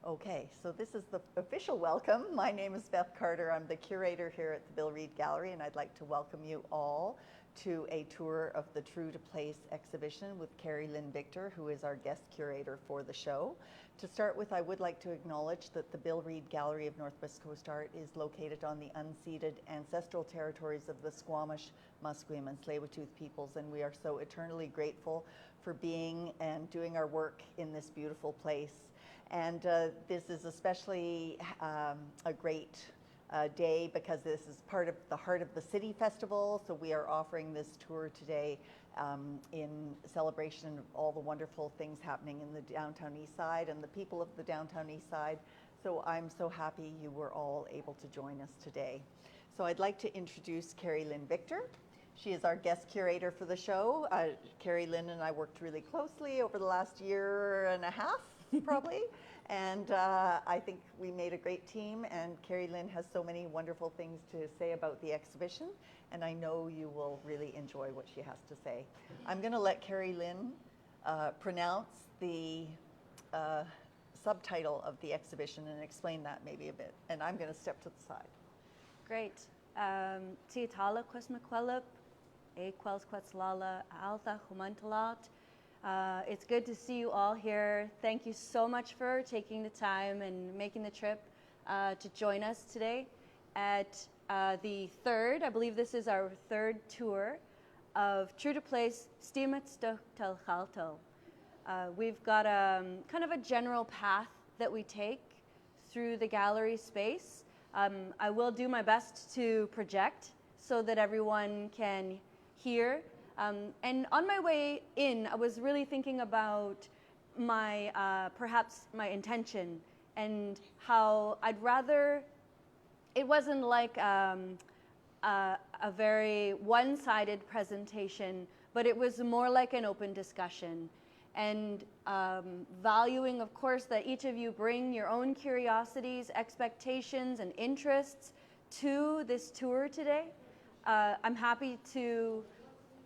Okay, so this is the official welcome. My name is Beth Carter. I'm the curator here at the Bill Reid Gallery, and I'd like to welcome you all to a tour of the True to Place exhibition with Carrielynn Victor, who is our guest curator for the show. To start with, I would like to acknowledge that the Bill Reid Gallery of Northwest Coast Art is located on the unceded ancestral territories of the Squamish, Musqueam, and Tsleil-Waututh peoples, and we are so eternally grateful for being and doing our work in this beautiful place. And this is especially a great day because this is part of the Heart of the City Festival. So we are offering this tour today in celebration of all the wonderful things happening in the Downtown Eastside and the people of the Downtown Eastside. So I'm so happy you were all able to join us today. So I'd like to introduce Carrielynn Victor. She is our guest curator for the show. Carrielynn and I worked really closely over the last year and a half, probably. And I think we made a great team, and Carrielynn has so many wonderful things to say about the exhibition, and I know you will really enjoy what she has to say. I'm going to let Carrielynn pronounce the subtitle of the exhibition and explain that maybe a bit, and I'm going to step to the side. Great. Tiatala Quesmaquelip, Aquels Quetzalala, Alta Humantalat. It's good to see you all here. Thank you so much for taking the time and making the trip to join us today at the third, I believe this is our third tour of True to Place, stímetstexw, xéltel. We've got a kind of a general path that we take through the gallery space. I will do my best to project so that everyone can hear. And on my way in, I was really thinking about perhaps my intention and how I'd rather, it wasn't like a very one-sided presentation, but it was more like an open discussion. And valuing, of course, that each of you bring your own curiosities, expectations, and interests to this tour today. I'm happy to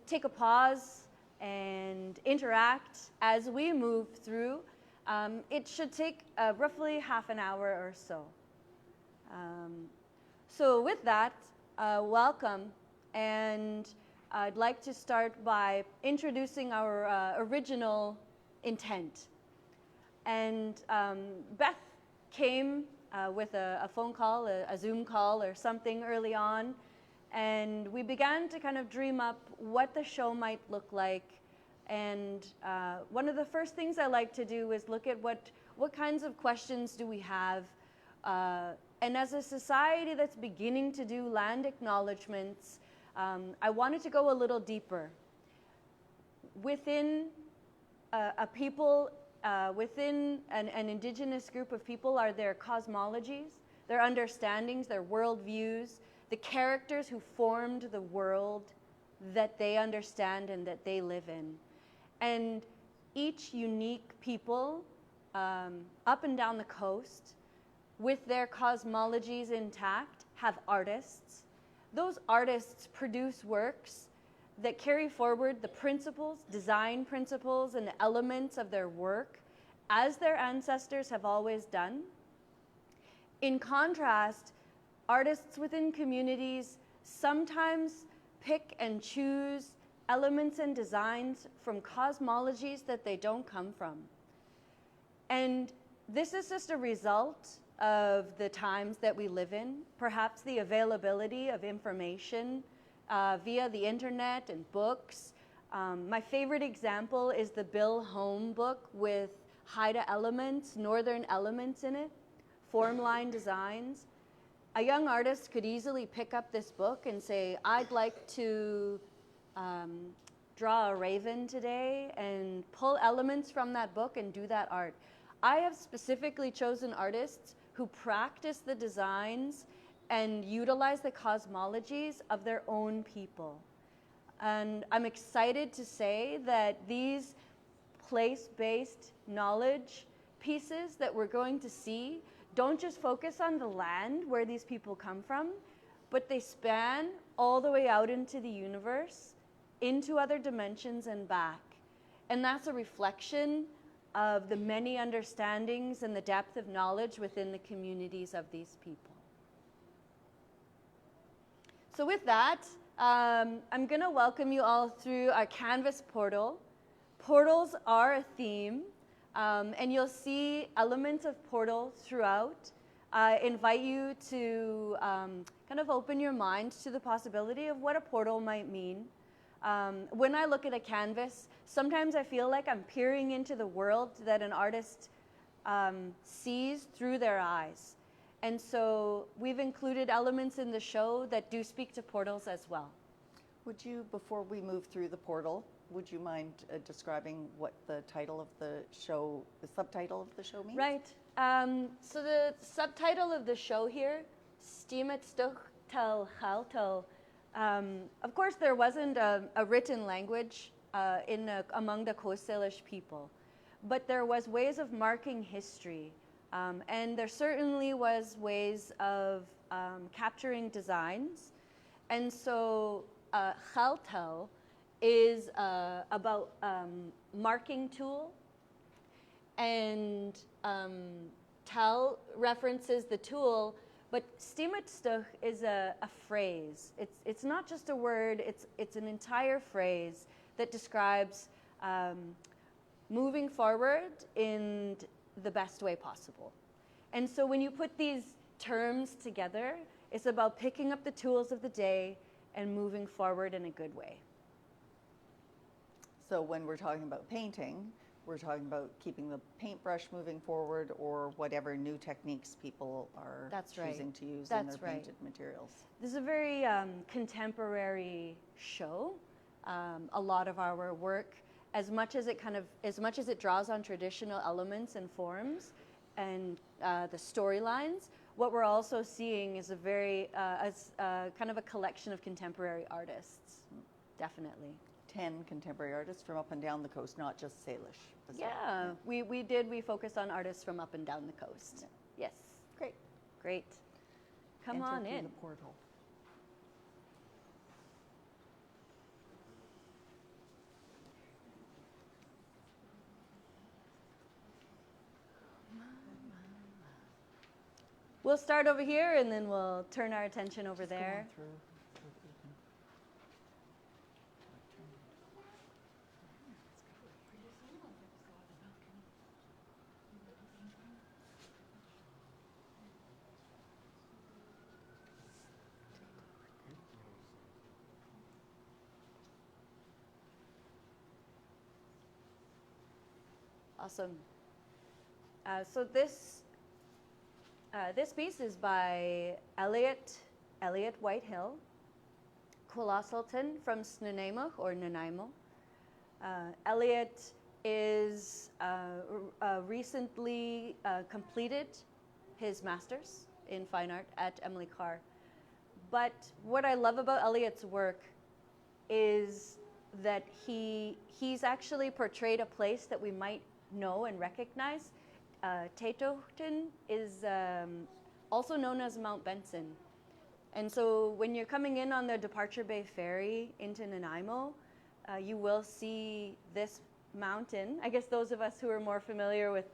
take a pause and interact as we move through. It should take roughly half an hour or so. So with that, welcome. And I'd like to start by introducing our original intent. And Beth came with a phone call, a Zoom call or something early on. And we began to kind of dream up what the show might look like. And one of the first things I like to do is look at what kinds of questions do we have. And as a society that's beginning to do land acknowledgements, I wanted to go a little deeper. Within a people, within an indigenous group of people are their cosmologies, their understandings, their worldviews, the characters who formed the world that they understand and that they live in. And each unique people up and down the coast, with their cosmologies intact, have artists. Those artists produce works that carry forward the principles, design principles, and elements of their work as their ancestors have always done. In contrast, artists within communities sometimes pick and choose elements and designs from cosmologies that they don't come from. And this is just a result of the times that we live in, perhaps the availability of information via the internet and books. My favorite example is the Bill Home book with Haida elements, northern elements in it, form line designs. A young artist could easily pick up this book and say, I'd like to draw a raven today, and pull elements from that book and do that art. I have specifically chosen artists who practice the designs and utilize the cosmologies of their own people. And I'm excited to say that these place-based knowledge pieces that we're going to see don't just focus on the land where these people come from, but they span all the way out into the universe, into other dimensions and back. And that's a reflection of the many understandings and the depth of knowledge within the communities of these people. So with that, I'm going to welcome you all through our Canvas portal. Portals are a theme, and you'll see elements of portal throughout. I invite you to kind of open your mind to the possibility of what a portal might mean. When I look at a canvas, sometimes I feel like I'm peering into the world that an artist sees through their eyes. And so we've included elements in the show that do speak to portals as well. Would you, before we move through the portal, would you mind describing what the title of the show, the subtitle of the show means? Right. So the subtitle of the show here, stímetstexw, xéltel. Of course, there wasn't a written language among the Coast Salish people, but there was ways of marking history, and there certainly was ways of capturing designs. And so xéltel is about marking tool, and tel references the tool, but stímetstexw is a phrase. It's not just a word, it's an entire phrase that describes moving forward in the best way possible. And so when you put these terms together, it's about picking up the tools of the day and moving forward in a good way. So when we're talking about painting, we're talking about keeping the paintbrush moving forward, or whatever new techniques people are choosing to use in their painted materials. This is a very contemporary show. A lot of our work, as much as it draws on traditional elements and forms and the storylines, what we're also seeing is a very kind of a collection of contemporary artists, definitely. 10 contemporary artists from up and down the coast, not just Salish. Yeah, we focused on artists from up and down the coast. Yeah. Yes. Great. Great. Come Enter on through in. the portal. We'll start over here and then we'll turn our attention over there. Awesome. So this piece is by Elliot Whitehill, Curator from Snuneymuxw or Nanaimo. Elliot is recently completed his master's in fine art at Emily Carr. But what I love about Elliot's work is that he's actually portrayed a place that we might know and recognize. Taetohton is also known as Mount Benson. And so when you're coming in on the Departure Bay Ferry into Nanaimo, you will see this mountain. I guess those of us who are more familiar with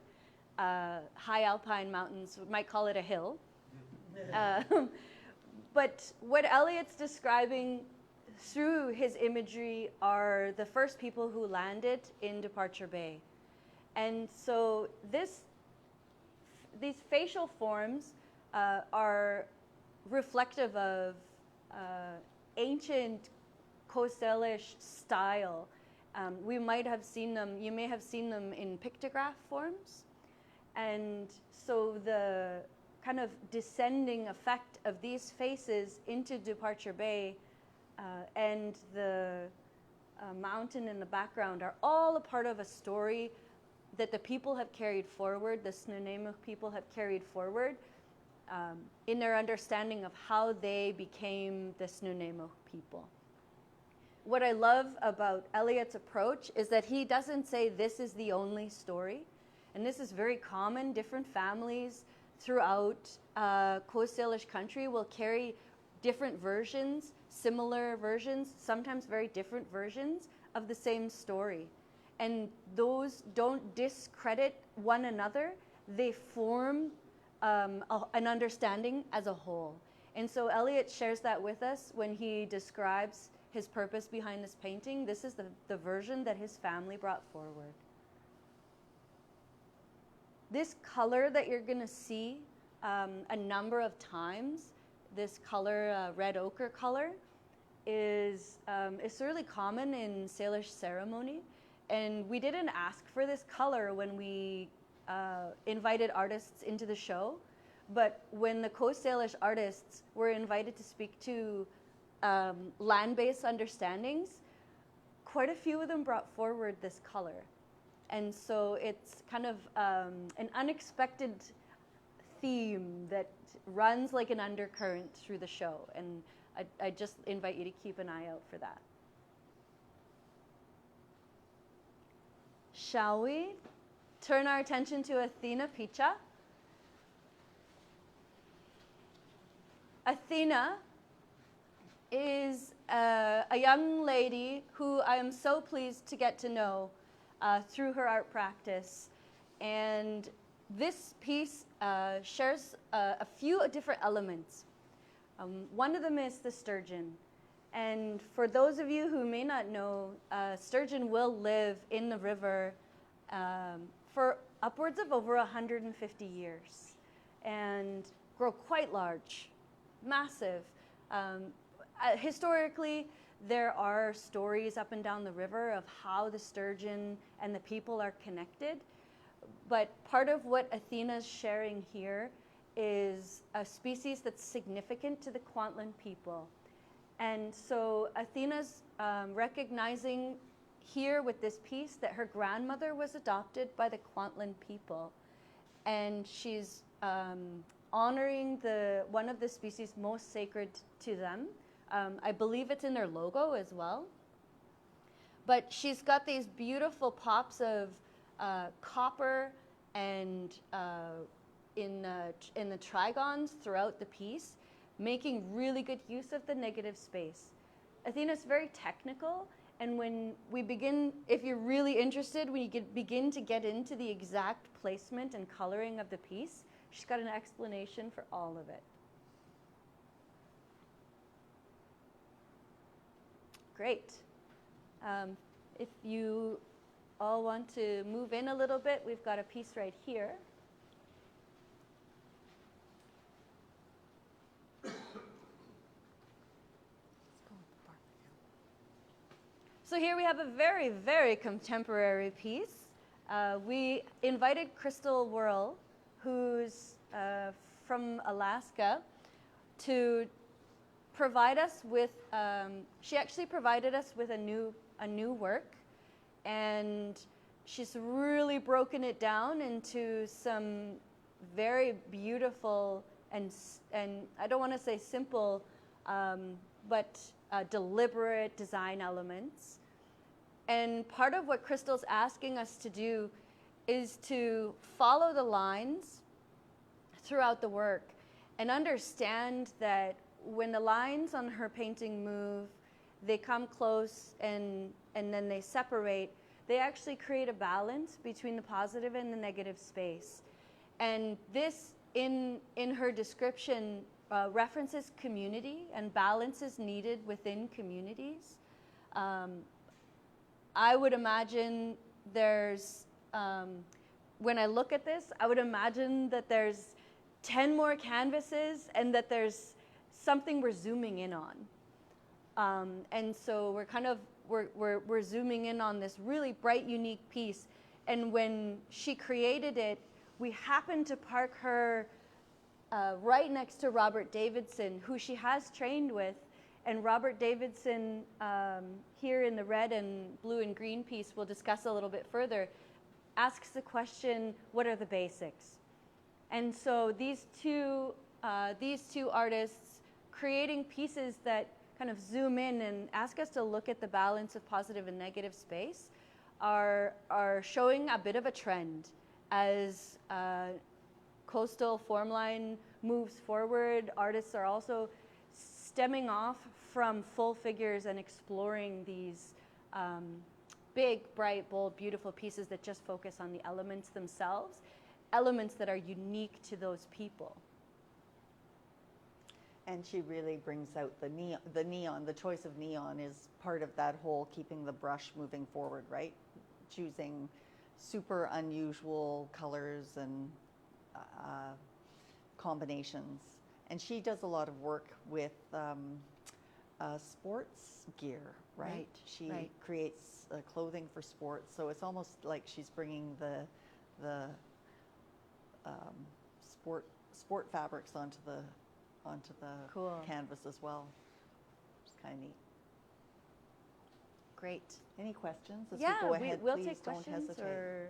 high alpine mountains might call it a hill. But what Elliot's describing through his imagery are the first people who landed in Departure Bay. And so these facial forms are reflective of ancient Coast Salish style. We might have seen them, you may have seen them in pictograph forms. And so the kind of descending effect of these faces into Departure Bay and the mountain in the background are all a part of a story that the people have carried forward, the Snuneymuxw people have carried forward in their understanding of how they became the Snuneymuxw people. What I love about Elliot's approach is that he doesn't say this is the only story, and this is very common. Different families throughout Coast Salish country will carry different versions, similar versions, sometimes very different versions of the same story. and those don't discredit one another. They form an understanding as a whole. And so Elliot shares that with us when he describes his purpose behind this painting. This is the version that his family brought forward. This color that you're going to see a number of times, this color, red ochre color, is really common in Salish ceremony. And we didn't ask for this color when we invited artists into the show. But when the Coast Salish artists were invited to speak to land-based understandings, quite a few of them brought forward this color. And so it's kind of an unexpected theme that runs like an undercurrent through the show. And I just invite you to keep an eye out for that. Shall we turn our attention to Athena Picha? Athena is a young lady who I am so pleased to get to know through her art practice. And this piece shares a few different elements. One of them is the sturgeon. And for those of you who may not know, sturgeon will live in the river for upwards of over 150 years and grow quite large, massive. Historically, there are stories up and down the river of how the sturgeon and the people are connected. But part of what Athena's sharing here is a species that's significant to the Kwantlen people. And so Athena's recognizing here with this piece that her grandmother was adopted by the Kwantlen people. And she's honoring one of the species most sacred to them. I believe it's in their logo as well. But she's got these beautiful pops of copper and in the trigons throughout the piece, making really good use of the negative space. Athena's very technical, and when we begin, if you're really interested, when you begin to get into the exact placement and coloring of the piece, she's got an explanation for all of it. Great. If you all want to move in a little bit, we've got a piece right here. So here we have a very, very contemporary piece. We invited Crystal Whirl, who's from Alaska, to provide us with, she actually provided us with a new work, and she's really broken it down into some very beautiful and I don't want to say simple, but deliberate design elements. And part of what Crystal's asking us to do is to follow the lines throughout the work and understand that when the lines on her painting move, they come close and then they separate. They actually create a balance between the positive and the negative space. And this, in her description, references community and balance is needed within communities. I would imagine there's, when I look at this, I would imagine that there's 10 more canvases and that there's something we're zooming in on. And so we're kind of, we're zooming in on this really bright, unique piece. And when she created it, we happened to park her right next to Robert Davidson, who she has trained with. And Robert Davidson, here in the red and blue and green piece, we'll discuss a little bit further, asks the question, what are the basics? And so these two artists creating pieces that kind of zoom in and ask us to look at the balance of positive and negative space are showing a bit of a trend as coastal formline moves forward. Artists are also stemming off from full figures and exploring these big, bright, bold, beautiful pieces that just focus on the elements themselves, elements that are unique to those people. And she really brings out the neon. The choice of neon is part of that whole keeping the brush moving forward, right? Choosing super unusual colors and combinations. And she does a lot of work with sports gear, right? She creates clothing for sports, so it's almost like she's bringing the sport fabrics onto the Cool. canvas as well. It's kind of neat. Great. Any questions as Yeah, we go ahead? we'll Please take don't questions. hesitate. Or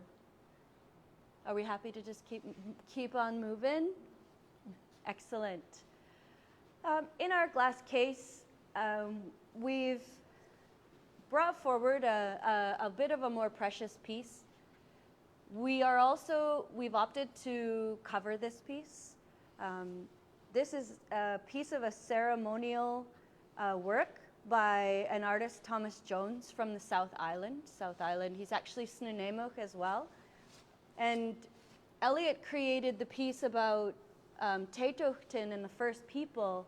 are we happy to just keep on moving? Excellent. In our glass case, we've brought forward a bit of a more precious piece. We've opted to cover this piece. This is a piece of a ceremonial work by an artist, Thomas Jones, from the South Island. He's actually Snuneymuxw as well. And Elliot created the piece about Teitochten and the First People.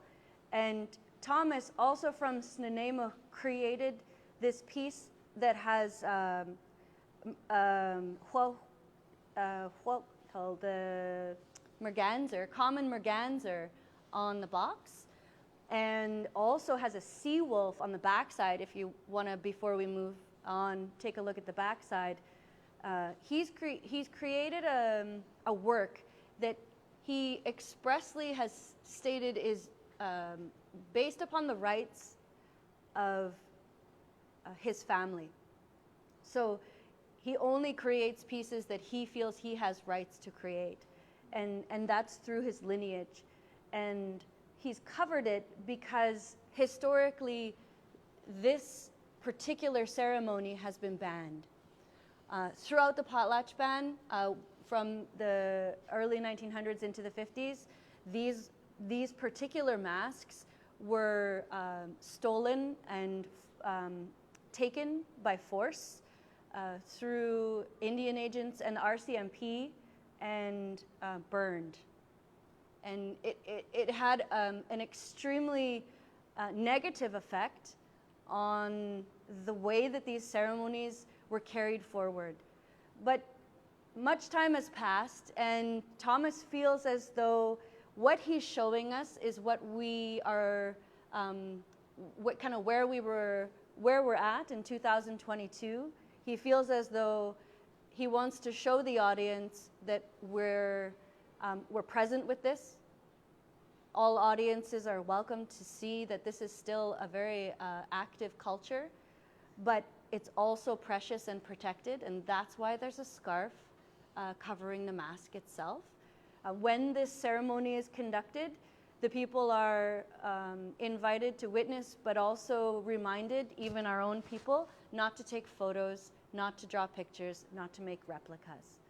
And Thomas, also from Snuneymuxw, created this piece that has called the merganser, common merganser, on the box, and also has a sea wolf on the backside. If you want to, before we move on, take a look at the backside. He's created a work that he expressly has stated is based upon the rights of his family. So he only creates pieces that he feels he has rights to create. And that's through his lineage. And he's covered it because historically this particular ceremony has been banned. Throughout the potlatch ban, from the early 1900s into the 50s, these particular masks were stolen and taken by force through Indian agents and RCMP and burned. And it had an extremely negative effect on the way that these ceremonies were carried forward. But much time has passed, and Thomas feels as though what he's showing us is what we are, where we're at in 2022. He feels as though he wants to show the audience that we're present with this. All audiences are welcome to see that this is still a very active culture, but it's also precious and protected, and that's why there's a scarf covering the mask itself. When this ceremony is conducted, the people are invited to witness, but also reminded, even our own people, not to take photos, not to draw pictures, not to make replicas.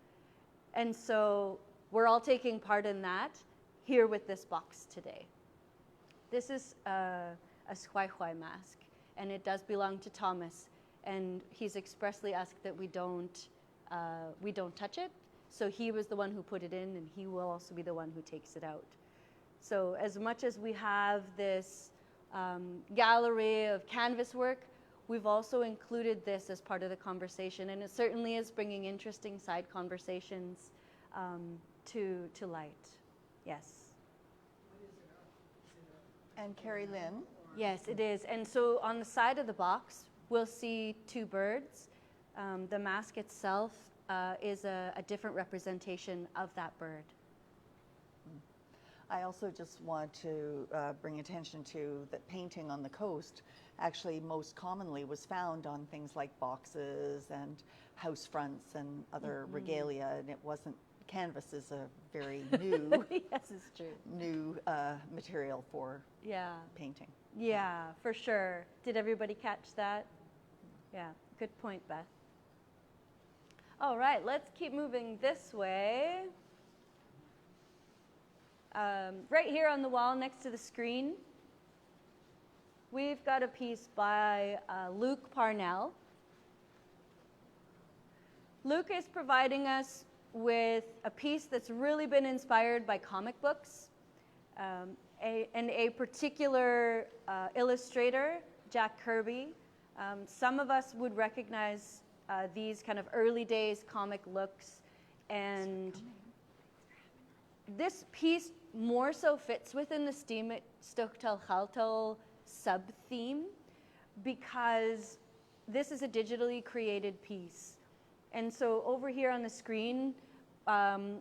And so we're all taking part in that here with this box today. This is a Squaiquai mask, and it does belong to Thomas, and he's expressly asked that we don't touch it. So he was the one who put it in, and he will also be the one who takes it out. So as much as we have this gallery of canvas work, we've also included this as part of the conversation, and it certainly is bringing interesting side conversations to light. Yes. And Carrielynn? Yes, it is. And so on the side of the box, we'll see two birds. The mask itself is a different representation of that bird. I also just want to bring attention to that painting on the coast actually most commonly was found on things like boxes and house fronts and other regalia, and it wasn't. Canvas is a very new, yes, it's true. New material for painting. Yeah, for sure. Did everybody catch that? Yeah, good point, Beth. All right, let's keep moving this way. Right here on the wall next to the screen, we've got a piece by Luke Parnell. Luke is providing us with a piece that's really been inspired by comic books, and a particular illustrator, Jack Kirby. Some of us would recognize these kind of early days comic looks, and this piece more so fits within the stímetstexw, xéltel sub-theme, because this is a digitally created piece. And so over here on the screen,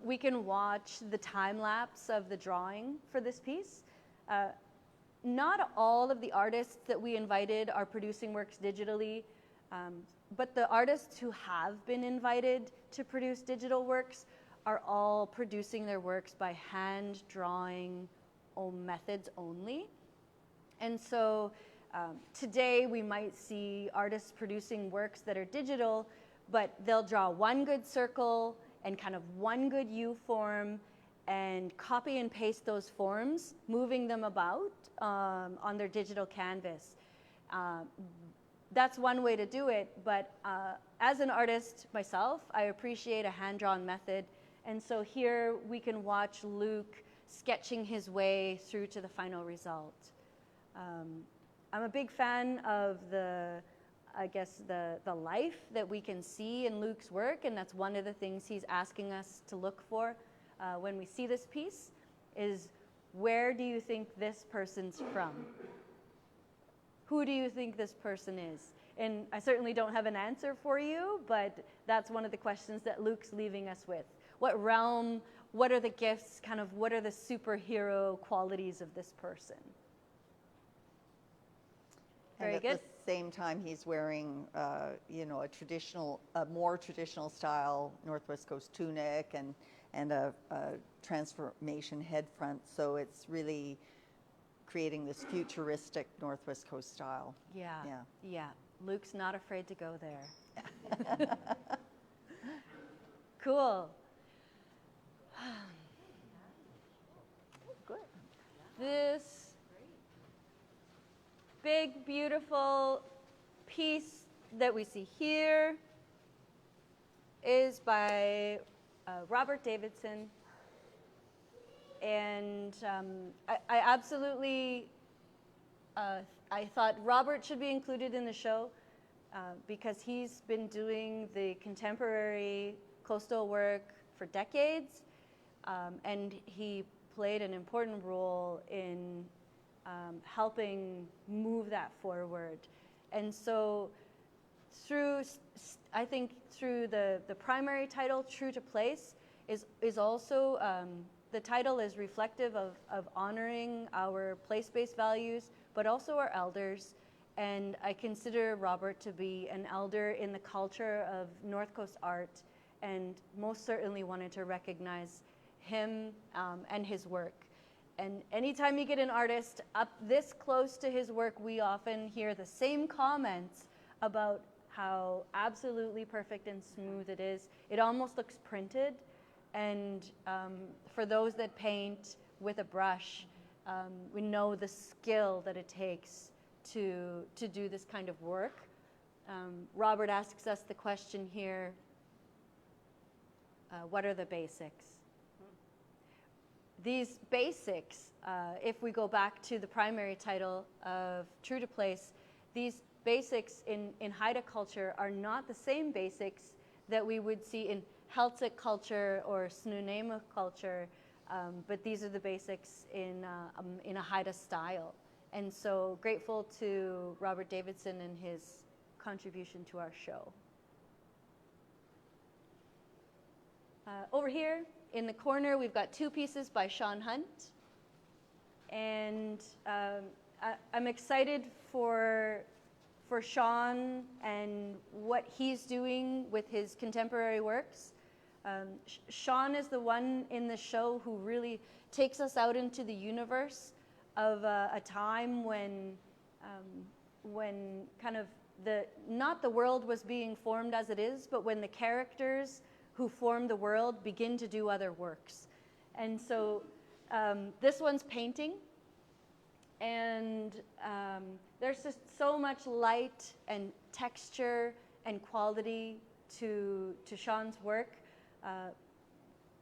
we can watch the time lapse of the drawing for this piece. Not all of the artists that we invited are producing works digitally, but the artists who have been invited to produce digital works are all producing their works by hand drawing methods only. And so today we might see artists producing works that are digital, but they'll draw one good circle and kind of one good U form and copy and paste those forms, moving them about on their digital canvas. That's one way to do it, but as an artist myself, I appreciate a hand-drawn method. And so here we can watch Luke sketching his way through to the final result. I'm a big fan of the life that we can see in Luke's work, and that's one of the things he's asking us to look for when we see this piece, is where do you think this person's from? Who do you think this person is? And I certainly don't have an answer for you, but that's one of the questions that Luke's leaving us with. What realm, what are the gifts, kind of what are the superhero qualities of this person? Very good. At the same time, he's wearing, a more traditional style Northwest Coast tunic and a transformation head front. So it's really creating this futuristic Northwest Coast style. Yeah. Luke's not afraid to go there. Cool. Good. This big, beautiful piece that we see here is by Robert Davidson. And I absolutely, I thought Robert should be included in the show because he's been doing the contemporary coastal work for decades, and he played an important role in helping move that forward. And so I think through the primary title, True to Place, is also, the title is reflective of honoring our place-based values, but also our elders. And I consider Robert to be an elder in the culture of North Coast art, and most certainly wanted to recognize him and his work. And anytime you get an artist up this close to his work, we often hear the same comments about how absolutely perfect and smooth it is. It almost looks printed. And for those that paint with a brush, we know the skill that it takes to do this kind of work. Robert asks us the question here, what are the basics? These basics, if we go back to the primary title of True to Place, these basics in Haida culture are not the same basics that we would see in Celtic culture or Snuneymuxw culture, but these are the basics in a Haida style. And so grateful to Robert Davidson and his contribution to our show. Over here in the corner, we've got two pieces by Sean Hunt. And I'm excited for Sean and what he's doing with his contemporary works. Sean is the one in the show who really takes us out into the universe of a time when kind of not the world was being formed as it is, but when the characters who form the world begin to do other works. And so this one's painting, and there's just so much light and texture and quality to Sean's work,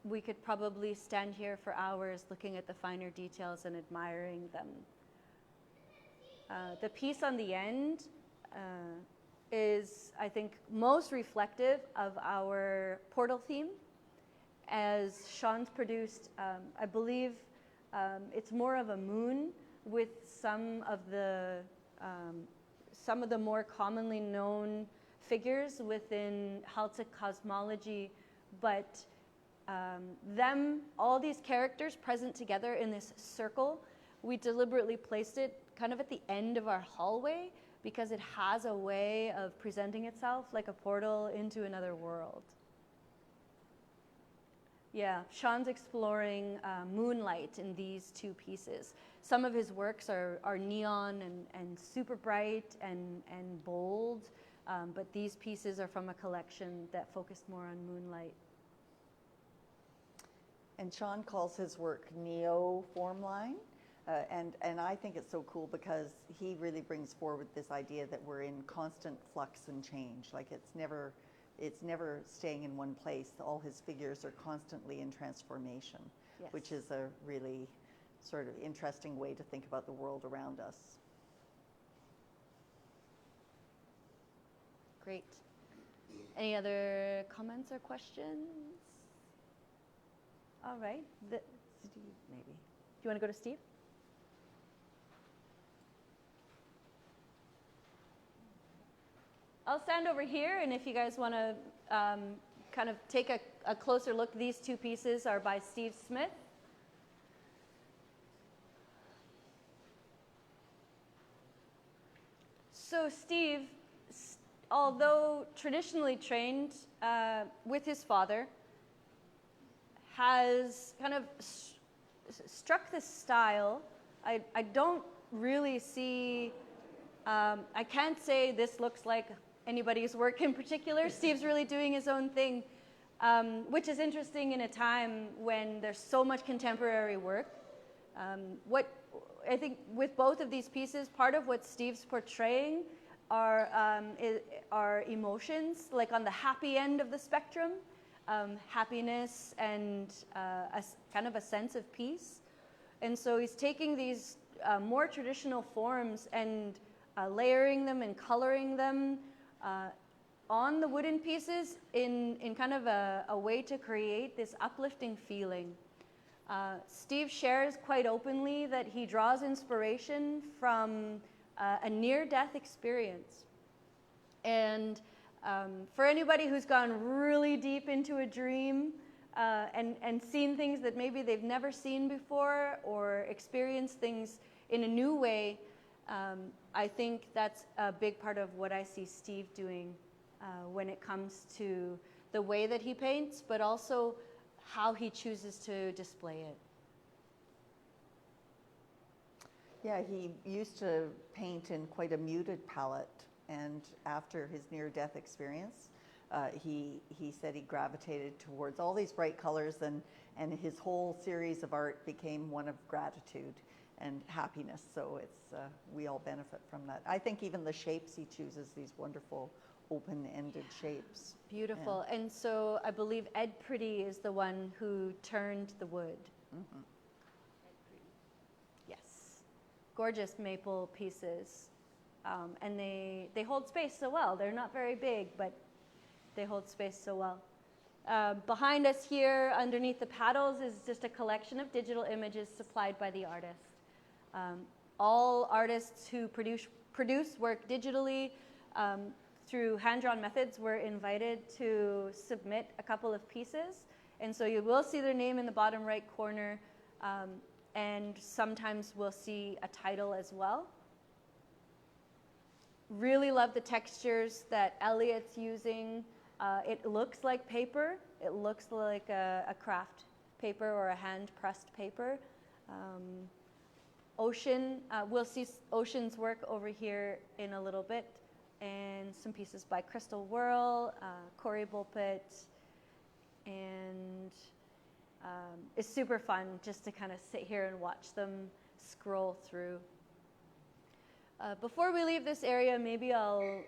we could probably stand here for hours looking at the finer details and admiring them. The piece on the end is, I think, most reflective of our portal theme. As Sean's produced, I believe it's more of a moon with some of the more commonly known figures within Celtic cosmology, but all these characters present together in this circle, we deliberately placed it kind of at the end of our hallway because it has a way of presenting itself like a portal into another world. Yeah, Sean's exploring moonlight in these two pieces. Some of his works are neon and super bright and bold, but these pieces are from a collection that focused more on moonlight. And Sean calls his work neo-formline, and I think it's so cool because he really brings forward this idea that we're in constant flux and change. Like it's never staying in one place. All his figures are constantly in transformation, yes. Which is a really sort of interesting way to think about the world around us. Great. Any other comments or questions? All right. Steve, maybe. Do you want to go to Steve? I'll stand over here, and if you guys want to kind of take a closer look, these two pieces are by Steve Smith. So Steve, although traditionally trained with his father, has kind of struck this style. I don't really see, I can't say this looks like anybody's work in particular. Steve's really doing his own thing, which is interesting in a time when there's so much contemporary work. What I think with both of these pieces, part of what Steve's portraying are emotions, like on the happy end of the spectrum, happiness and kind of a sense of peace. And so he's taking these more traditional forms and layering them and coloring them on the wooden pieces in kind of a way to create this uplifting feeling. Steve shares quite openly that he draws inspiration from a near-death experience. And for anybody who's gone really deep into a dream and seen things that maybe they've never seen before or experienced things in a new way, I think that's a big part of what I see Steve doing when it comes to the way that he paints, but also how he chooses to display it. Yeah, he used to paint in quite a muted palette, and after his near-death experience, he said he gravitated towards all these bright colors, and his whole series of art became one of gratitude and happiness. So it's we all benefit from that. I think even the shapes he chooses, these wonderful open-ended shapes. Beautiful. Yeah. And so I believe Ed Pretty is the one who turned the wood. Mm-hmm. Ed Pretty. Yes. Gorgeous maple pieces. And they hold space so well. They're not very big, but they hold space so well. Behind us here, underneath the paddles, is just a collection of digital images supplied by the artist. All artists who produce work digitally through hand-drawn methods were invited to submit a couple of pieces. And so you will see their name in the bottom right corner, and sometimes we'll see a title as well. Really love the textures that Elliot's using. It looks like paper. It looks like a craft paper or a hand-pressed paper. Ocean, we'll see Ocean's work over here in a little bit, and some pieces by Crystal Whirl, Corey Bulpett, and it's super fun just to kind of sit here and watch them scroll through. Before we leave this area, maybe I'll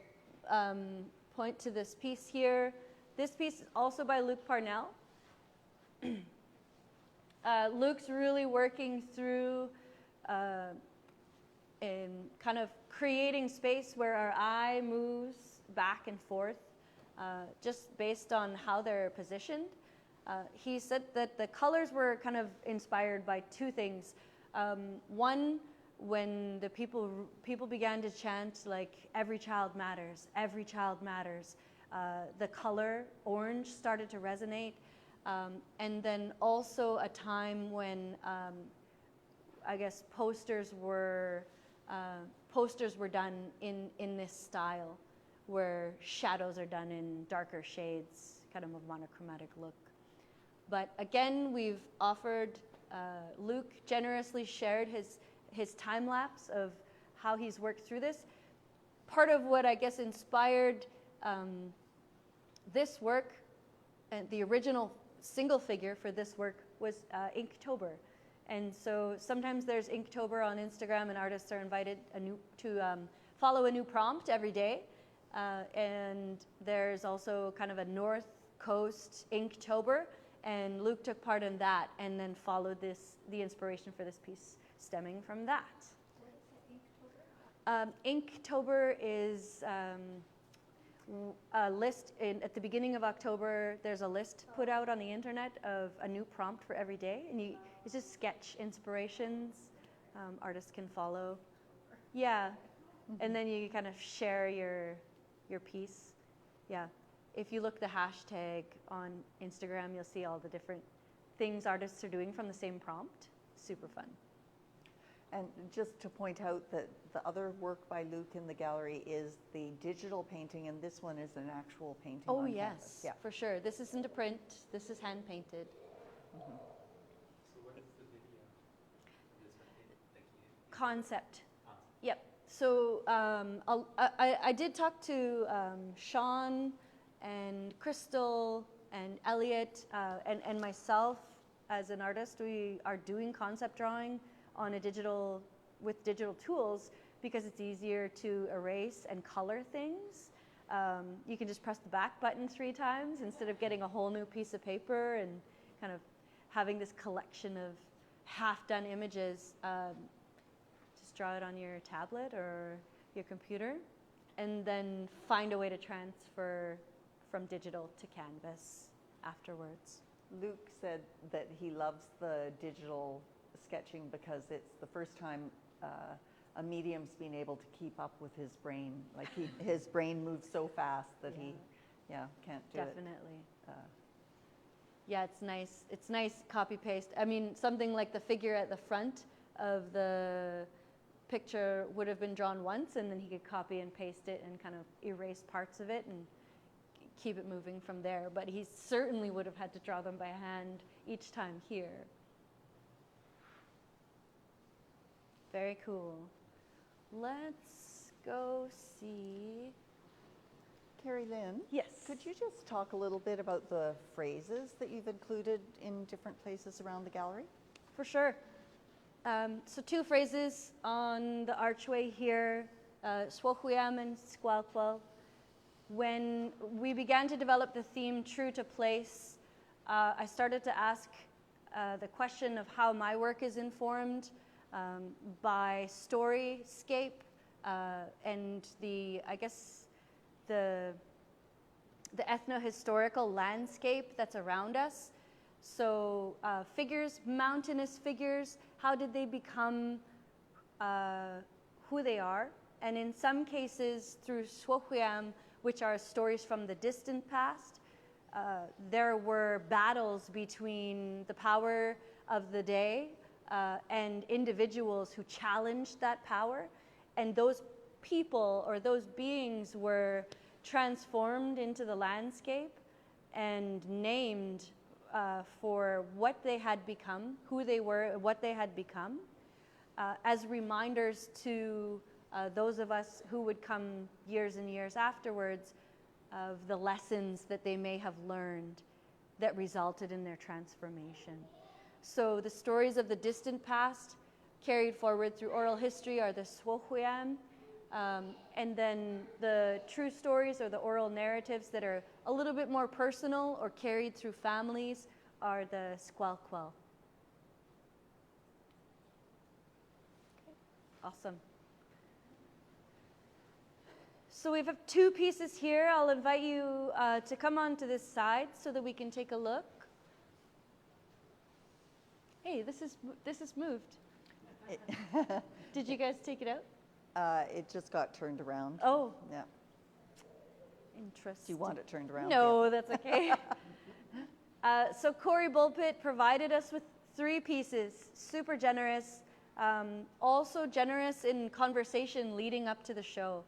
point to this piece here. This piece is also by Luke Parnell. Luke's really working through in kind of creating space where our eye moves back and forth, just based on how they're positioned. He said that the colors were kind of inspired by two things. One, when the people began to chant like "Every child matters, every child matters," the color orange started to resonate, and then also a time when I guess posters were done in this style, where shadows are done in darker shades, kind of a monochromatic look. But again, we've offered, Luke generously shared his time lapse of how he's worked through this. Part of what I guess inspired this work, and the original single figure for this work was Inktober. And so sometimes there's Inktober on Instagram, and artists are invited to follow a new prompt every day. And there's also kind of a North Coast Inktober, and Luke took part in that and then followed the inspiration for this piece stemming from that. Inktober is a list at the beginning of October. There's a list put out on the internet of a new prompt for every day, and it's just sketch inspirations artists can follow. Yeah, and then you kind of share your piece. Yeah, if you look the hashtag on Instagram, you'll see all the different things artists are doing from the same prompt. Super fun. And just to point out that the other work by Luke in the gallery is the digital painting, and this one is an actual painting on canvas. Yes, yeah, for sure. This isn't a print. This is hand painted. So what is the video of this one? Concept. Yep. So I did talk to Sean and Crystal and Elliot and myself as an artist. We are doing concept drawing on with digital tools because it's easier to erase and color things. You can just press the back button 3 times instead of getting a whole new piece of paper and kind of having this collection of half-done images. Just draw it on your tablet or your computer and then find a way to transfer from digital to canvas afterwards. Luke said that he loves the digital sketching because it's the first time a medium's been able to keep up with his brain. Like his brain moves so fast that he can't do it. Definitely. Yeah, it's nice. It's nice copy paste. I mean, something like the figure at the front of the picture would have been drawn once, and then he could copy and paste it and kind of erase parts of it and keep it moving from there. But he certainly would have had to draw them by hand each time here. Very cool. Let's go see. Carrielynn, Yes. could you just talk a little bit about the phrases that you've included in different places around the gallery? For sure. So 2 phrases on the archway here, Swohuiam and Squalqual. When we began to develop the theme True to Place, I started to ask the question of how my work is informed by storyscape and the ethno-historical landscape that's around us. So figures, mountainous figures, how did they become who they are? And in some cases, through Swohuiam, which are stories from the distant past, there were battles between the power of the day and individuals who challenged that power. And those people or those beings were transformed into the landscape and named for what they had become, who they were, what they had become, as reminders to those of us who would come years and years afterwards of the lessons that they may have learned that resulted in their transformation. So the stories of the distant past carried forward through oral history are the Swohuiam, and then the true stories or the oral narratives that are a little bit more personal or carried through families are the squelquel. Okay. Awesome. So we have 2 pieces here. I'll invite you to come on to this side so that we can take a look. Hey, this is moved. Did you guys take it out? It just got turned around. Oh. Yeah. Interesting. Do you want it turned around? No, that's okay. So Corey Bulpett provided us with 3 pieces, super generous, also generous in conversation leading up to the show.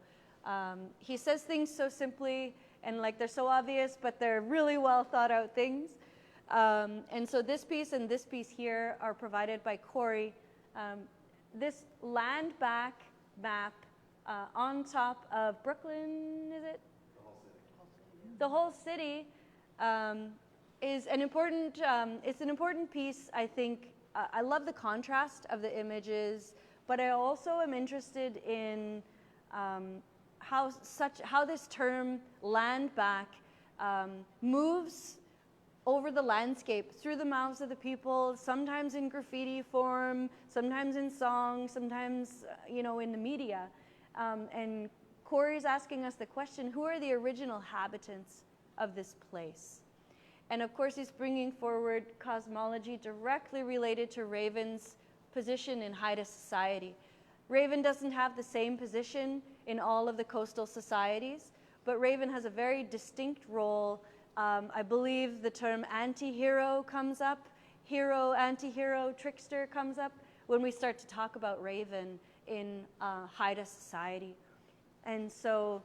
He says things so simply and like they're so obvious, but they're really well thought out things. And so this piece and this piece here are provided by Corey. This land back map on top of Brooklyn, is it? The whole city is an important, it's an important piece, I think. I love the contrast of the images, but I also am interested in how this term land back moves over the landscape, through the mouths of the people, sometimes in graffiti form, sometimes in song, sometimes, in the media. And Corey's asking us the question, who are the original habitants of this place? And of course, he's bringing forward cosmology directly related to Raven's position in Haida society. Raven doesn't have the same position in all of the coastal societies, but Raven has a very distinct role. I believe the term anti-hero comes up, hero, anti-hero, trickster comes up when we start to talk about Raven in Haida society. And so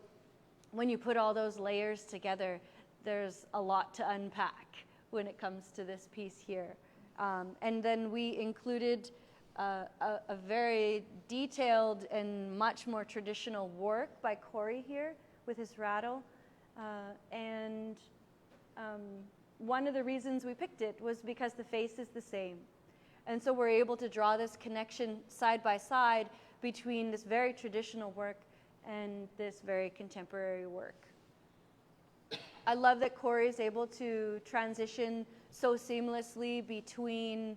when you put all those layers together, there's a lot to unpack when it comes to this piece here. And then we included a very detailed and much more traditional work by Corey here with his rattle. And one of the reasons we picked it was because the face is the same. And so we're able to draw this connection side by side between this very traditional work and this very contemporary work. I love that Corey is able to transition so seamlessly between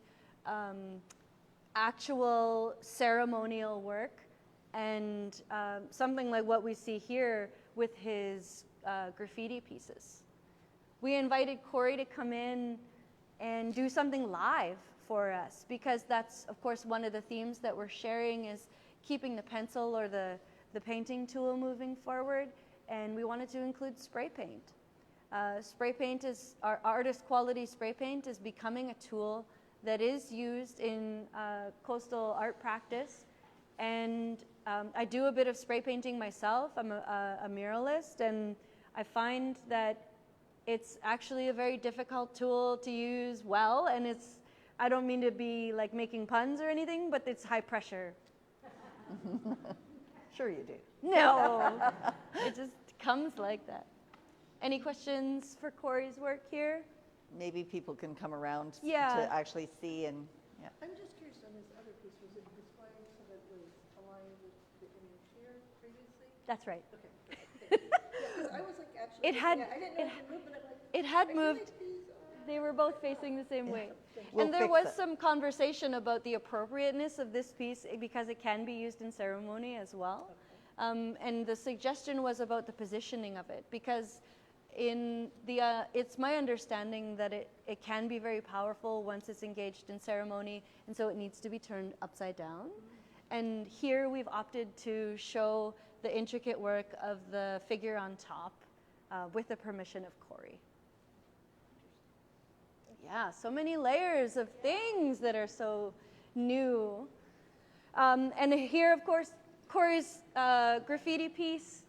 actual ceremonial work and something like what we see here with his graffiti pieces. We invited Corey to come in and do something live for us because that's, of course, one of the themes that we're sharing is keeping the pencil or the painting tool moving forward, and we wanted to include spray paint. Spray paint is, our artist quality spray paint is becoming a tool that is used in coastal art practice. And I do a bit of spray painting myself. I'm a muralist, and I find that it's actually a very difficult tool to use well, and it's, I don't mean to be like making puns or anything, but it's high pressure. Sure you do. No, it just comes like that. Any questions for Corey's work here? Maybe people can come around to actually see and, yeah. I'm just curious on this other piece, was it displaying so that it was aligned with the image here previously? That's right. Okay. Yeah, 'cause I was like actually, It had- I didn't know it moved, but I'm like, It had I feel moved. like these are... They were both facing the same way. We'll And there fix was it. some conversation about the appropriateness of this piece because it can be used in ceremony as well. And the suggestion was about the positioning of it because in the, it's my understanding that it can be very powerful once it's engaged in ceremony, and so it needs to be turned upside down. And here we've opted to show the intricate work of the figure on top with the permission of Corey. Yeah, so many layers of things that are so new. And here, of course, Corey's graffiti piece.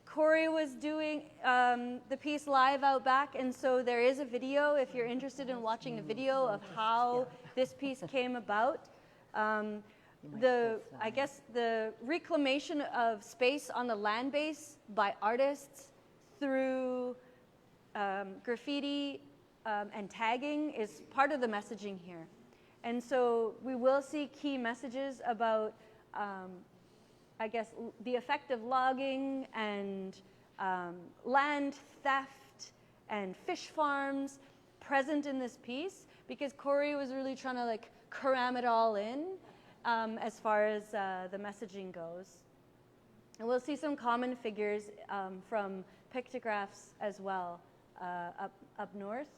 Corey was doing the piece live out back, and so there is a video if you're interested in watching a video of how this piece came about. I guess the reclamation of space on the land base by artists through graffiti and tagging is part of the messaging here. And so we will see key messages about, I guess, the effect of logging and land theft and fish farms present in this piece, because Corey was really trying to like cram it all in as far as the messaging goes. And we'll see some common figures from pictographs as well up north,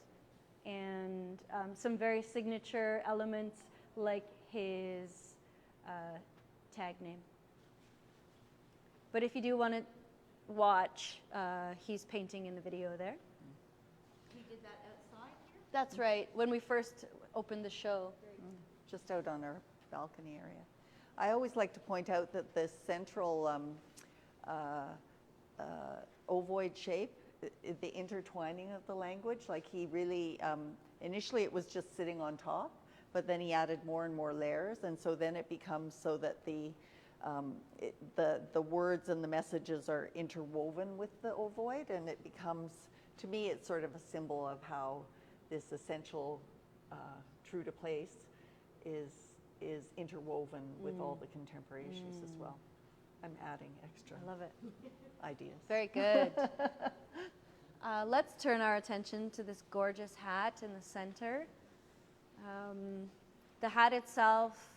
and some very signature elements like his tag name. But if you do want to watch, he's painting in the video there. He did that outside here? That's right, when we first opened the show. Just out on our balcony area. I always like to point out that this central ovoid shape, the intertwining of the language, like he really, initially it was just sitting on top, but then he added more and more layers, and so then it becomes so that the words and the messages are interwoven with the ovoid, and it becomes, to me, it's sort of a symbol of how this essential true to place is interwoven with all the contemporary issues as well. I'm adding extra I love it. ideas. Very good. Let's turn our attention to this gorgeous hat in the center. The hat itself,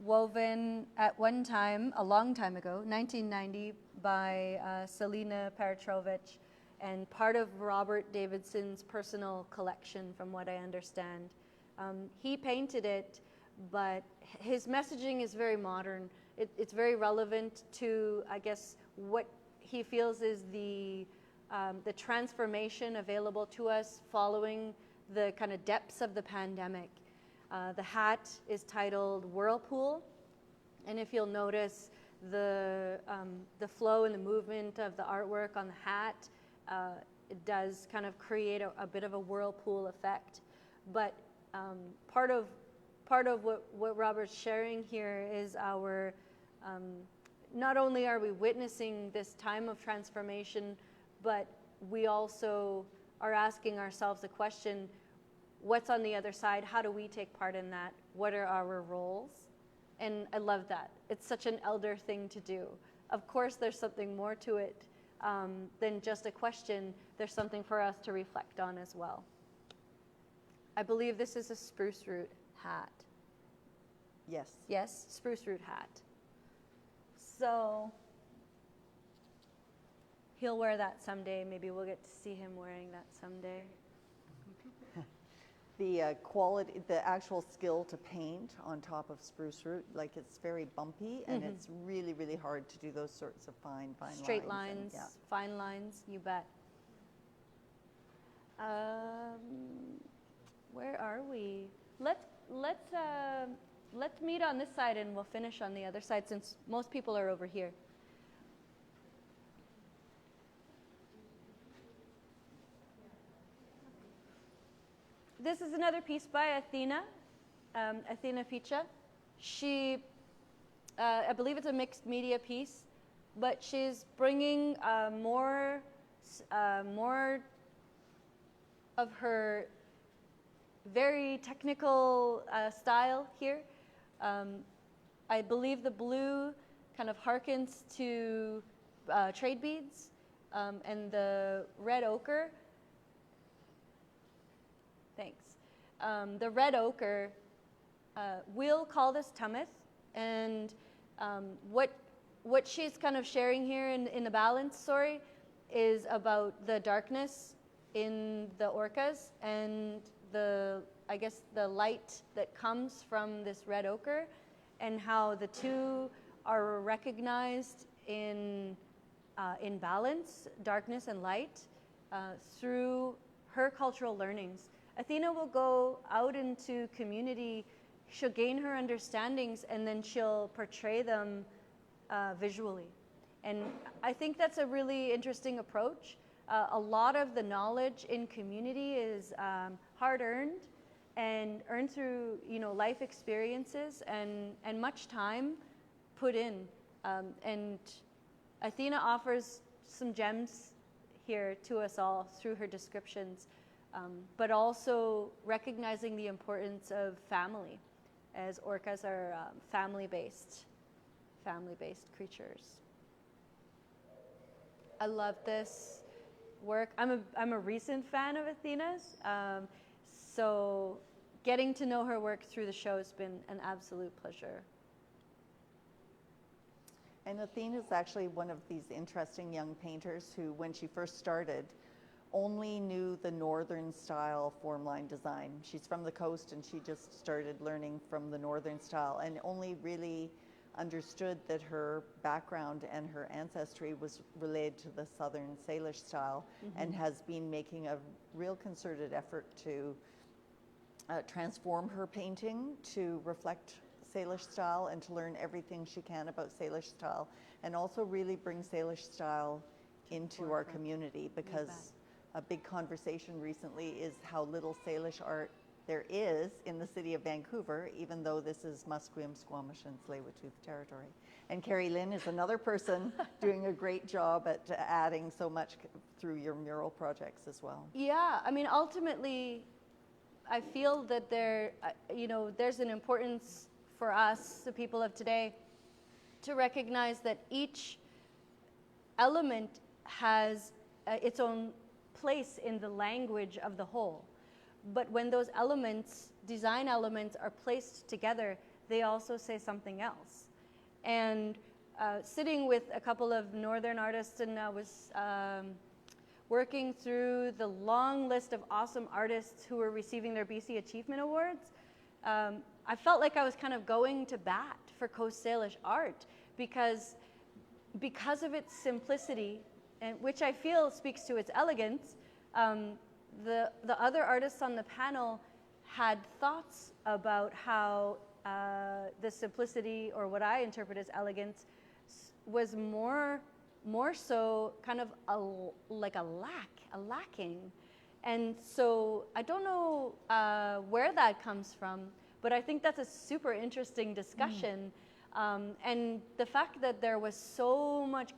woven at one time, a long time ago, 1990, by Selina Peretrovich, and part of Robert Davidson's personal collection, from what I understand. He painted it, but his messaging is very modern. It's very relevant to, I guess, what he feels is the transformation available to us following the kind of depths of the pandemic. The hat is titled Whirlpool, and if you'll notice the flow and the movement of the artwork on the hat, it does kind of create a bit of a whirlpool effect. But part of what Robert's sharing here is our, not only are we witnessing this time of transformation, but we also are asking ourselves the question, what's on the other side? How do we take part in that? What are our roles? And I love that. It's such an elder thing to do. Of course, there's something more to it than just a question. There's something for us to reflect on as well. I believe this is a spruce root hat. Yes. Yes, spruce root hat. So he'll wear that someday. Maybe we'll get to see him wearing that someday. The quality, the actual skill to paint on top of spruce root, like it's very bumpy, and it's really, really hard to do those sorts of fine Straight lines. lines, And, fine lines, you bet. Where are we? Let's meet on this side, and we'll finish on the other side, since most people are over here. This is another piece by Athena, Athena Picha. She, I believe it's a mixed media piece, but she's bringing more of her very technical style here. I believe the blue kind of harkens to trade beads, and the red ochre. Thanks. The red ochre, we'll call this tumith, and what she's kind of sharing here in the balance story is about the darkness in the orcas and I guess the light that comes from this red ochre, and how the two are recognized in balance, darkness and light, through her cultural learnings. Athena will go out into community, she'll gain her understandings, and then she'll portray them visually. And I think that's a really interesting approach. A lot of the knowledge in community is hard-earned and earned through life experiences and much time put in. And Athena offers some gems here to us all through her descriptions. But also recognizing the importance of family, as orcas are family-based creatures. I love this work. I'm a recent fan of Athena's, so getting to know her work through the show has been an absolute pleasure. And Athena is actually one of these interesting young painters who, when she first started, only knew the northern style form line design. She's from the coast and she just started learning from the northern style and only really understood that her background and her ancestry was related to the southern Salish style, and has been making a real concerted effort to transform her painting to reflect Salish style and to learn everything she can about Salish style, and also really bring Salish style into our community, because a big conversation recently is how little Salish art there is in the city of Vancouver, even though this is Musqueam, Squamish, and Tsleil-Waututh territory. And Carrielynn is another person doing a great job at adding so much through your mural projects as well. Yeah, I mean, ultimately, I feel that there's an importance for us, the people of today, to recognize that each element has its own place in the language of the whole. But when those elements, design elements, are placed together, they also say something else. And sitting with a couple of northern artists, and I was working through the long list of awesome artists who were receiving their BC Achievement Awards, I felt like I was kind of going to bat for Coast Salish art because of its simplicity, and which I feel speaks to its elegance. The other artists on the panel had thoughts about how the simplicity, or what I interpret as elegance, was more so kind of a lacking. And so I don't know where that comes from, but I think that's a super interesting discussion. And the fact that there was so much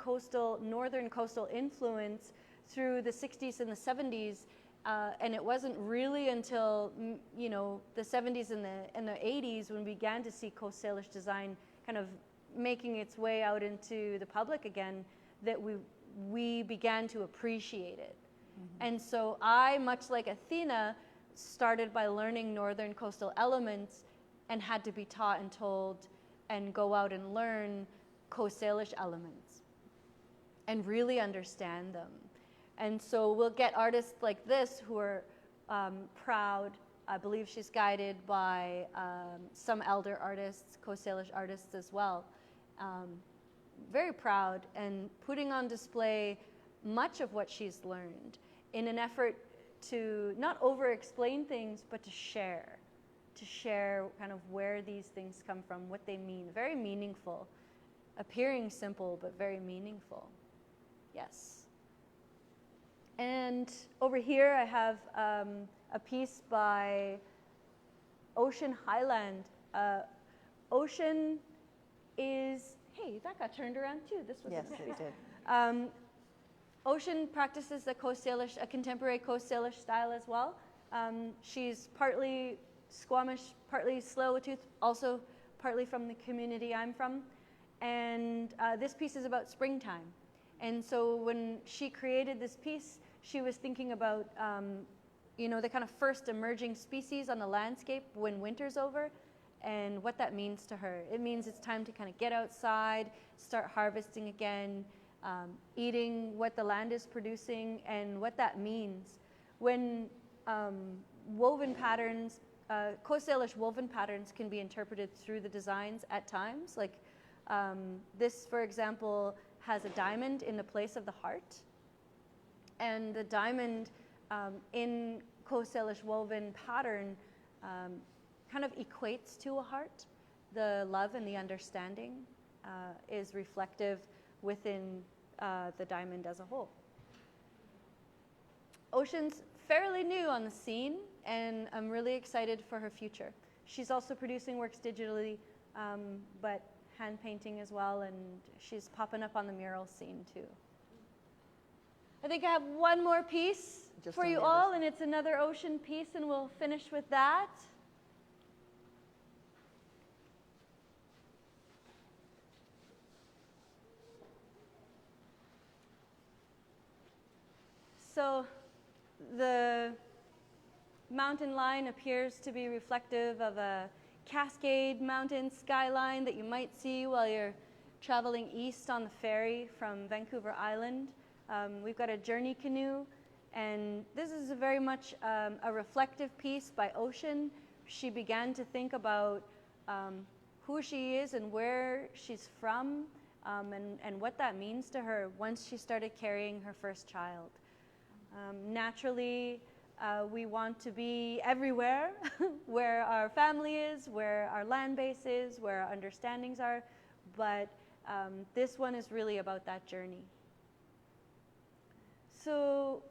northern coastal influence through the 60s and the 70s, and it wasn't really until the 70s and the 80s when we began to see Coast Salish design kind of making its way out into the public again, that we began to appreciate it. And so I, much like Athena, started by learning northern coastal elements and had to be taught and told and go out and learn Coast Salish elements and really understand them. And so we'll get artists like this who are proud. I believe she's guided by some elder artists, Coast Salish artists as well. Very proud and putting on display much of what she's learned in an effort to not over-explain things, but to share kind of where these things come from, what they mean. Very meaningful, appearing simple, but very meaningful. Yes. And over here I have a piece by Ocean Highland. Ocean is, hey, that got turned around too. This was Yes, it did. Ocean practices a contemporary Coast Salish style as well. She's partly Squamish, partly Tsleil-Waututh, also partly from the community I'm from. And this piece is about springtime. And so when she created this piece, she was thinking about the kind of first emerging species on the landscape when winter's over, and what that means to her. It means it's time to kind of get outside, start harvesting again, eating what the land is producing, and what that means. When woven patterns, Coast Salish woven patterns can be interpreted through the designs at times. Like this, for example, has a diamond in the place of the heart. And the diamond in Coast Salish woven pattern kind of equates to a heart. The love and the understanding is reflective within the diamond as a whole. Ocean's fairly new on the scene, and I'm really excited for her future. She's also producing works digitally, but hand painting as well, and she's popping up on the mural scene too. I think I have one more piece for you all, and it's another ocean piece, and we'll finish with that. So the mountain line appears to be reflective of a Cascade Mountain skyline that you might see while you're traveling east on the ferry from Vancouver Island. We've got a journey canoe, and this is very much a reflective piece by Ocean. She began to think about who she is and where she's from, and what that means to her once she started carrying her first child. Naturally, we want to be everywhere where our family is, where our land base is, where our understandings are, but this one is really about that journey. So,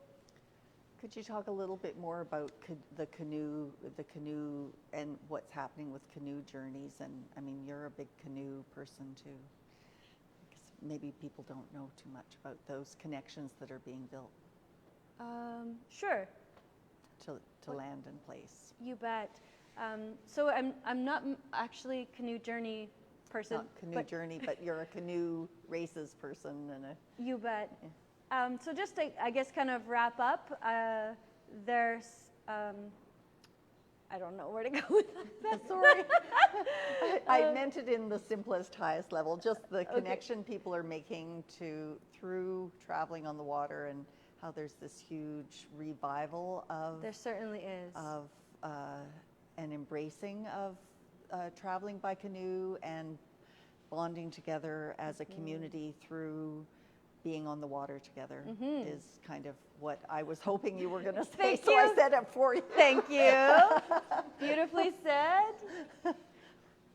Could you talk a little bit more about the canoe and what's happening with canoe journeys? And I mean, you're a big canoe person too. Because maybe people don't know too much about those connections that are being built sure. to land and place. You bet. So I'm not actually a canoe journey person. Not canoe journey, but you're a canoe races person and a. You bet. So just to, I guess, kind of wrap up, there's, I don't know where to go with that. Sorry. I meant it in the simplest, highest level, just the connection people are making through traveling on the water, and how there's this huge revival of. There certainly is. Of an embracing of traveling by canoe and bonding together as a community through being on the water together is kind of what I was hoping you were going to say. Thank so you. I said it for you. Thank you. Beautifully said.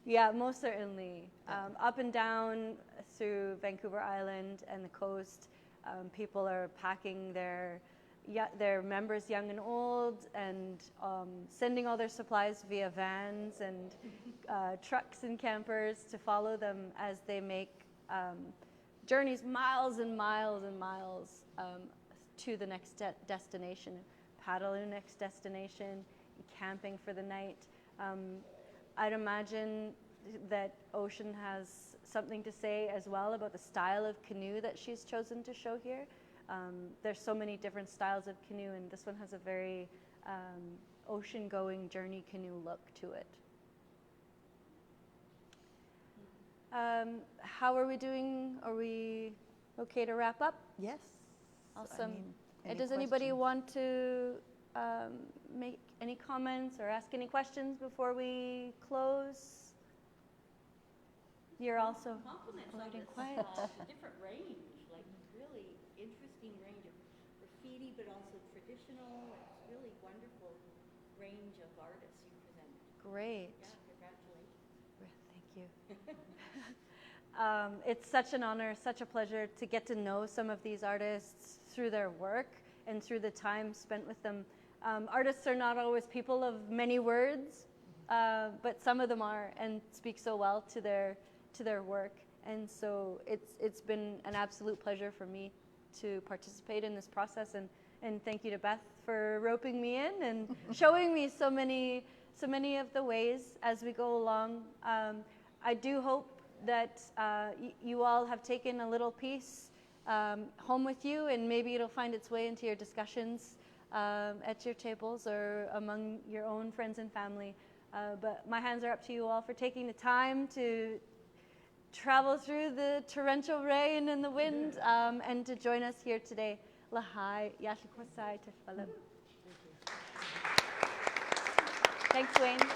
Yeah, most certainly. Up and down through Vancouver Island and the coast, people are packing their members, young and old, and sending all their supplies via vans and trucks and campers to follow them as they make journeys miles and miles and miles to the next destination, paddle to the next destination, camping for the night. I'd imagine that Ocean has something to say as well about the style of canoe that she's chosen to show here. There's so many different styles of canoe, and this one has a very ocean-going journey canoe look to it. How are we doing? Are we okay to wrap up? Yes. Awesome. I mean, And does anybody want to make any comments or ask any questions before we close? You're also Compliments on quite this, quiet. the different range, like really interesting range of graffiti, but also traditional. It's really wonderful range of artists you presented. Great. Yeah, congratulations. Thank you. It's such an honor, such a pleasure to get to know some of these artists through their work and through the time spent with them. Artists are not always people of many words, but some of them are and speak so well to their work. And so it's been an absolute pleasure for me to participate in this process. And thank you to Beth for roping me in and showing me so many of the ways as we go along. I do hope that you all have taken a little piece home with you, and maybe it'll find its way into your discussions at your tables or among your own friends and family. But my hands are up to you all for taking the time to travel through the torrential rain and the wind and to join us here today. Lahai, Yashlikwasai Tefalem. Thanks, Wayne.